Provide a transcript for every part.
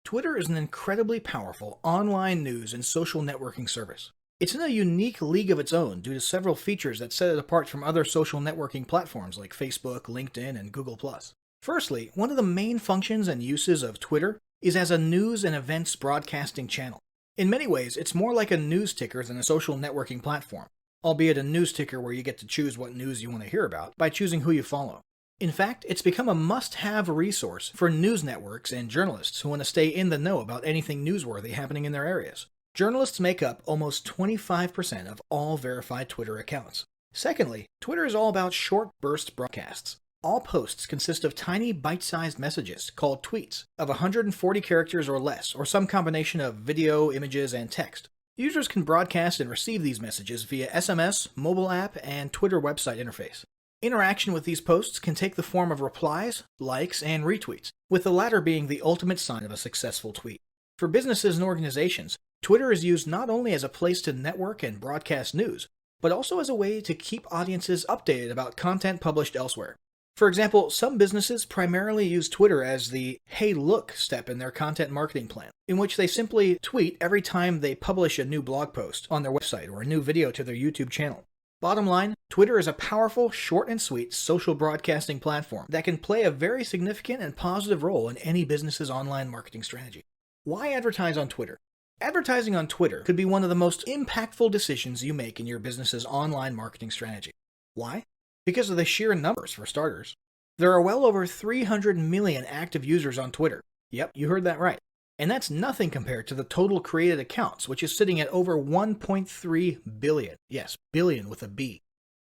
Twitter is an incredibly powerful online news and social networking service. It's in a unique league of its own due to several features that set it apart from other social networking platforms like Facebook, LinkedIn, and Google+. Firstly, one of the main functions and uses of Twitter is as a news and events broadcasting channel. In many ways, it's more like a news ticker than a social networking platform, albeit a news ticker where you get to choose what news you want to hear about by choosing who you follow. In fact, it's become a must-have resource for news networks and journalists who want to stay in the know about anything newsworthy happening in their areas. Journalists make up almost 25% of all verified Twitter accounts. Secondly, Twitter is all about short burst broadcasts. All posts consist of tiny bite-sized messages called tweets of 140 characters or less, or some combination of video, images, and text. Users can broadcast and receive these messages via SMS, mobile app, and Twitter website interface. Interaction with these posts can take the form of replies, likes, and retweets, with the latter being the ultimate sign of a successful tweet. For businesses and organizations, Twitter is used not only as a place to network and broadcast news, but also as a way to keep audiences updated about content published elsewhere. For example, some businesses primarily use Twitter as the "hey look" step in their content marketing plan, in which they simply tweet every time they publish a new blog post on their website or a new video to their YouTube channel. Bottom line, Twitter is a powerful, short and sweet social broadcasting platform that can play a very significant and positive role in any business's online marketing strategy. Why advertise on Twitter? Advertising on Twitter could be one of the most impactful decisions you make in your business's online marketing strategy. Why? Because of the sheer numbers, for starters. There are well over 300 million active users on Twitter. Yep, you heard that right. And that's nothing compared to the total created accounts, which is sitting at over 1.3 billion. Yes, billion with a B.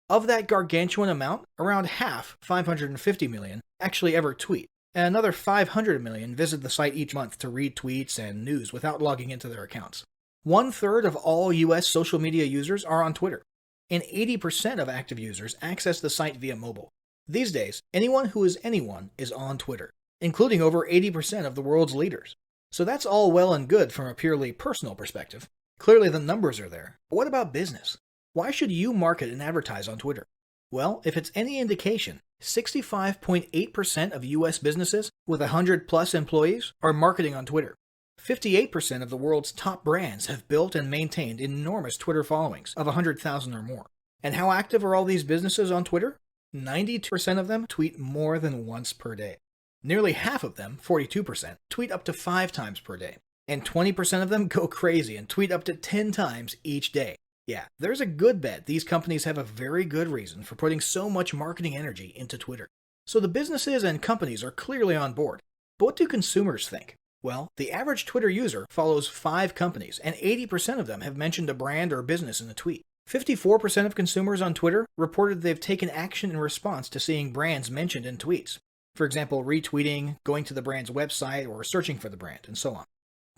Of that gargantuan amount, around half, 550 million, actually ever tweet, and another 500 million visit the site each month to read tweets and news without logging into their accounts. 1/3 of all US social media users are on Twitter, and 80% of active users access the site via mobile. These days, anyone who is anyone is on Twitter, including over 80% of the world's leaders. So that's all well and good from a purely personal perspective. Clearly the numbers are there. But what about business? Why should you market and advertise on Twitter? Well, if it's any indication, 65.8% of US businesses with 100 plus employees are marketing on Twitter. 58% of the world's top brands have built and maintained enormous Twitter followings of 100,000 or more. And how active are all these businesses on Twitter? 92% of them tweet more than once per day. Nearly half of them, 42%, tweet up to 5 times per day. And 20% of them go crazy and tweet up to 10 times each day. Yeah, there's a good bet these companies have a very good reason for putting so much marketing energy into Twitter. So the businesses and companies are clearly on board. But what do consumers think? Well, the average Twitter user follows 5 companies, and 80% of them have mentioned a brand or business in a tweet. 54% of consumers on Twitter reported they've taken action in response to seeing brands mentioned in tweets. For example, retweeting, going to the brand's website, or searching for the brand, and so on.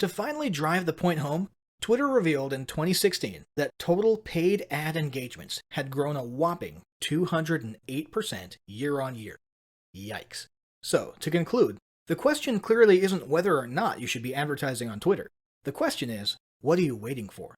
To finally drive the point home, Twitter revealed in 2016 that total paid ad engagements had grown a whopping 208% year on year. Yikes. So, to conclude, the question clearly isn't whether or not you should be advertising on Twitter. The question is, what are you waiting for?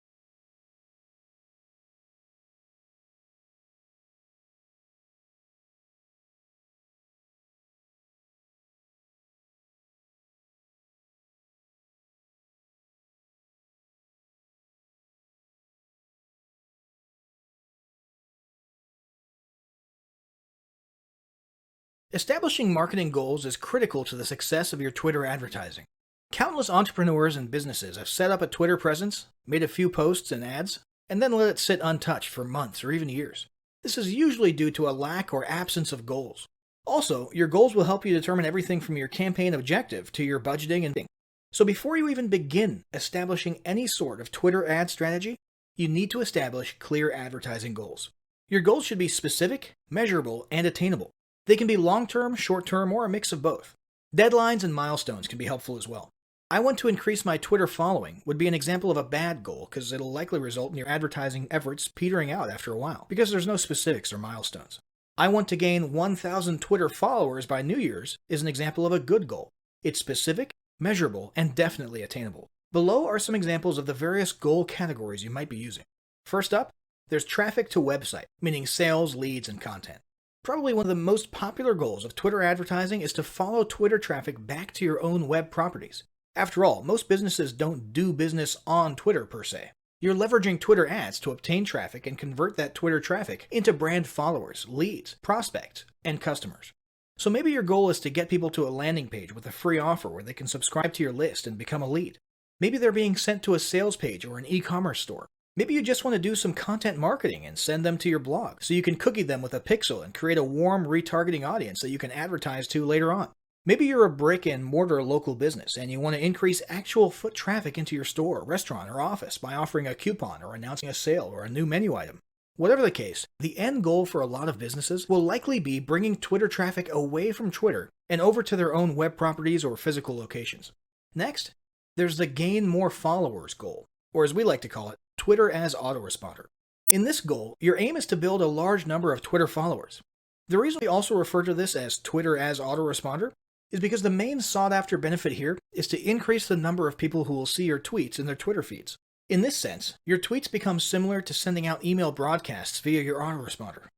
Establishing marketing goals is critical to the success of your Twitter advertising. Countless entrepreneurs and businesses have set up a Twitter presence, made a few posts and ads, and then let it sit untouched for months or even years. This is usually due to a lack or absence of goals. Also, your goals will help you determine everything from your campaign objective to your budgeting and things. So before you even begin establishing any sort of Twitter ad strategy, you need to establish clear advertising goals. Your goals should be specific, measurable, and attainable. They can be long-term, short-term, or a mix of both. Deadlines and milestones can be helpful as well. I want to increase my Twitter following would be an example of a bad goal because it'll likely result in your advertising efforts petering out after a while because there's no specifics or milestones. I want to gain 1,000 Twitter followers by New Year's is an example of a good goal. It's specific, measurable, and definitely attainable. Below are some examples of the various goal categories you might be using. First up, there's traffic to website, meaning sales, leads, and content. Probably one of the most popular goals of Twitter advertising is to follow Twitter traffic back to your own web properties. After all, most businesses don't do business on Twitter per se. You're leveraging Twitter ads to obtain traffic and convert that Twitter traffic into brand followers, leads, prospects, and customers. So maybe your goal is to get people to a landing page with a free offer where they can subscribe to your list and become a lead. Maybe they're being sent to a sales page or an e-commerce store. Maybe you just want to do some content marketing and send them to your blog so you can cookie them with a pixel and create a warm retargeting audience that you can advertise to later on. Maybe you're a brick-and-mortar local business and you want to increase actual foot traffic into your store, restaurant, or office by offering a coupon or announcing a sale or a new menu item. Whatever the case, the end goal for a lot of businesses will likely be bringing Twitter traffic away from Twitter and over to their own web properties or physical locations. Next, there's the gain more followers goal, or as we like to call it, Twitter as autoresponder. In this goal, your aim is to build a large number of Twitter followers. The reason we also refer to this as Twitter as autoresponder is because the main sought-after benefit here is to increase the number of people who will see your tweets in their Twitter feeds. In this sense, your tweets become similar to sending out email broadcasts via your autoresponder.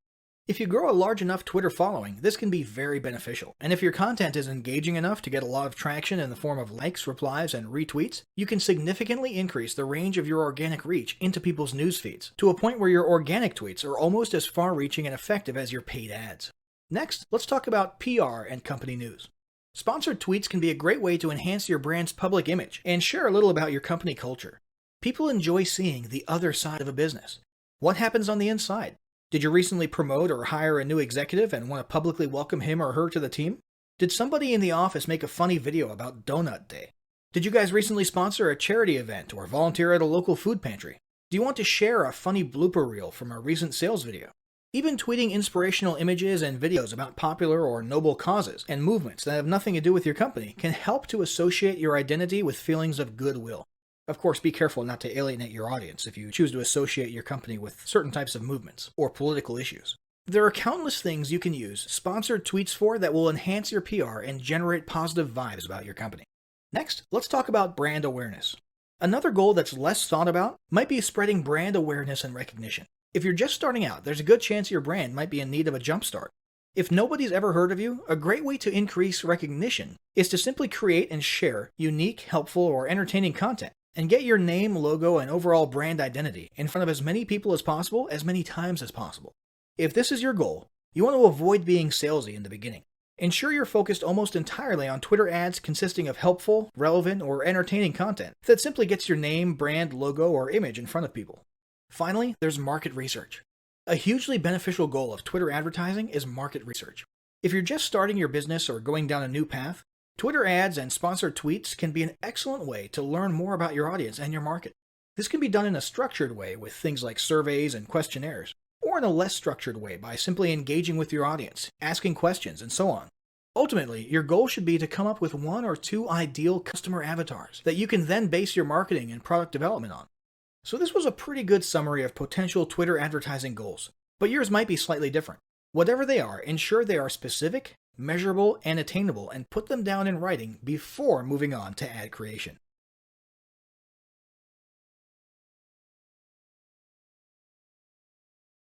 If you grow a large enough Twitter following, this can be very beneficial, and if your content is engaging enough to get a lot of traction in the form of likes, replies, and retweets, you can significantly increase the range of your organic reach into people's news feeds, to a point where your organic tweets are almost as far-reaching and effective as your paid ads. Next, let's talk about PR and company news. Sponsored tweets can be a great way to enhance your brand's public image and share a little about your company culture. People enjoy seeing the other side of a business. What happens on the inside? Did you recently promote or hire a new executive and want to publicly welcome him or her to the team? Did somebody in the office make a funny video about Donut Day? Did you guys recently sponsor a charity event or volunteer at a local food pantry? Do you want to share a funny blooper reel from a recent sales video? Even tweeting inspirational images and videos about popular or noble causes and movements that have nothing to do with your company can help to associate your identity with feelings of goodwill. Of course, be careful not to alienate your audience if you choose to associate your company with certain types of movements or political issues. There are countless things you can use sponsored tweets for that will enhance your PR and generate positive vibes about your company. Next, let's talk about brand awareness. Another goal that's less thought about might be spreading brand awareness and recognition. If you're just starting out, there's a good chance your brand might be in need of a jumpstart. If nobody's ever heard of you, a great way to increase recognition is to simply create and share unique, helpful, or entertaining content, and get your name, logo, and overall brand identity in front of as many people as possible, as many times as possible. If this is your goal, you want to avoid being salesy in the beginning. Ensure you're focused almost entirely on Twitter ads consisting of helpful, relevant, or entertaining content that simply gets your name, brand, logo, or image in front of people. Finally, there's market research. A hugely beneficial goal of Twitter advertising is market research. If you're just starting your business or going down a new path, Twitter ads and sponsored tweets can be an excellent way to learn more about your audience and your market. This can be done in a structured way with things like surveys and questionnaires, or in a less structured way by simply engaging with your audience, asking questions, and so on. Ultimately, your goal should be to come up with one or two ideal customer avatars that you can then base your marketing and product development on. So this was a pretty good summary of potential Twitter advertising goals, but yours might be slightly different. Whatever they are, ensure they are specific, measurable, and attainable, and put them down in writing before moving on to ad creation.